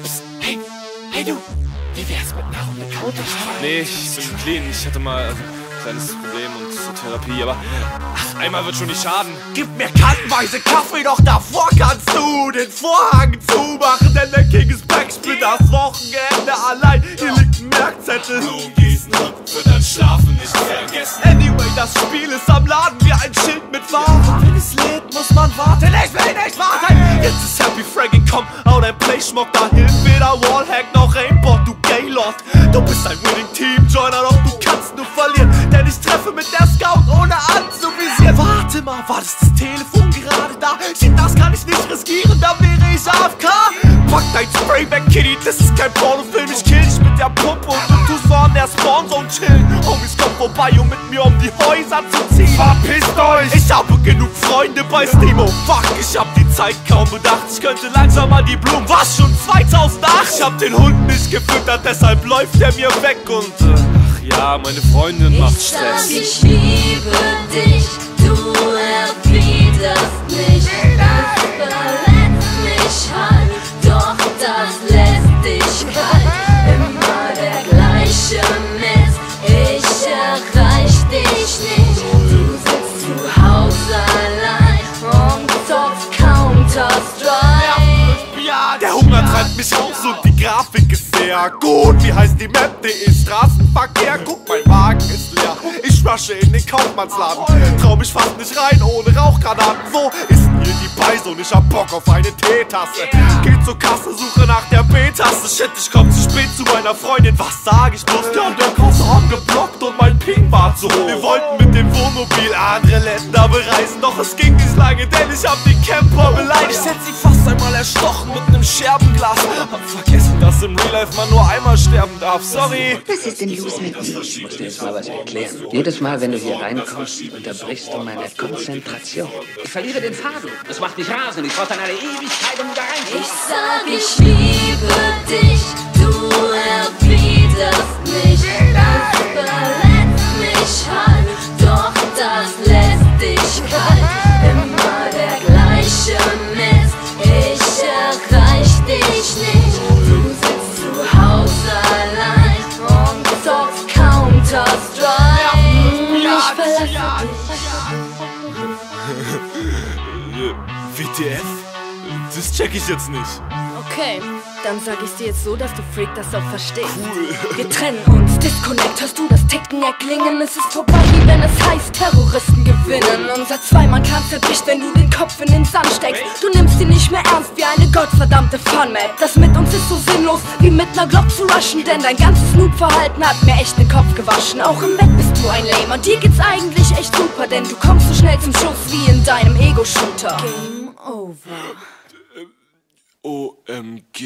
Psst, hey du, wie wär's mit einer Runde Counter-Strike? Nee, ich bin clean. Ich hatte mal ein kleines Problem und zur Therapie, aber ach, einmal wird schon nicht schaden. Gib mir kannweise Kaffee, doch davor kannst du den Vorhang zumachen, denn der King ist back. Ich bin das Wochenende allein, hier liegt ein Merkzettel. Blumen gießen und für das Schlafen nicht vergessen. Anyway, das Spiel ist am Laden wie ein Schild mit Waffen. Wenn es lädt, muss man warten. Ich will nicht warten! Jetzt ist Happy Fragging, komm, hau dein Playschmuck dahin. Weder Wallhack noch Aimbot, du Gaylord. Du bist ein Winning Team Joiner, doch du kannst nur verlieren. Denn ich treffe mit der Scout ohne anzuvisieren. Warte mal, war das Telefon gerade da? Shit, das kann ich nicht riskieren, da wäre ich AFK. Pack dein Spray weg, Kitty, das ist kein Pornofilm. Ich kill dich mit der Pumpe und du tust so an der Spawnzone chillen. Homies, kommt vorbei, um mit mir um die Häuser zu ziehen. Verpisst euch! Ich habe genug Freunde bei Steamo. Fuck, ich hab die Zeit kaum bedacht. Ich könnte langsam mal die Blumen. Was, schon 2008? Ich hab den Hund nicht gefüttert, deshalb läuft er mir weg und Ach ja, meine Freundin macht Stress. Ich liebe dich, du erwiderst mich. Es verletzt mich halt, doch das lässt dich kalt. Immer der gleiche Mist, ich erreich dich nicht. Du sitzt zu Hause allein und zockst Counter-Strike. ja, der Hunger treibt mich aus und die Grafik ist sehr gut. Wie heißt die Map? Straßenverkehr, guck, mein Wagen ist leer. Ich rushe in den Kaufmannsladen, trau mich fast nicht rein ohne Rauchgranaten. Wo ist denn hier die Beise und ich hab Bock auf eine Teetasse? Geh zur Kasse, suche nach der B-Taste. Shit, ich komm zu spät zu meiner Freundin, was sag ich bloß? Die haben den Kofferraum geblockt und mein Ping war zu hoch. Wir wollten mit dem Wohnmobil andere Länder bereisen, doch es ging nicht lange, denn ich hab den Camper beleidigt. Ich hätte sie fast einmal erstochen mit nem Scherbenglas. Hab vergessen, dass im Real Life man nur einmal sterben darf, sorry. Was ist denn los mit dir? Ich muss dir jetzt mal was erklären. Jedes Mal, wenn du hier reinkommst, unterbrichst du meine Konzentration. Ich verliere den Faden. Das macht mich rasend. Ich brauche dann eine Ewigkeit, um da Ich reinzukommen. sag, ich liebe dich, du erwiderst mich. Es verletzt mich halt, doch das lässt dich kalt. Immer der gleiche Mist, ich erreich dich nicht. Du sitzt zu Hause allein und zockst Counter-Strike. Ich verlasse dich. WTF? Das check ich jetzt nicht. Okay, dann sag ich's dir jetzt so, dass du Freak das auch verstehst. Cool. Wir trennen uns, Disconnect, hörst du das Ticken erklingen? Es ist vorbei, wie wenn es heißt, Terroristen gewinnen. Unser Zweimann-Clan zerbricht, wenn du den Kopf in den Sand steckst. Du nimmst ihn nicht mehr ernst wie eine gottverdammte Fun-Map. Das mit uns ist so sinnlos, wie mit ner Glock zu rushen. Denn dein ganzes Noob-Verhalten hat mir echt den Kopf gewaschen. Auch im Bett bist du ein Lame und dir geht's eigentlich echt super. Denn du kommst so schnell zum Schuss wie in deinem Ego-Shooter. Game over. OMG.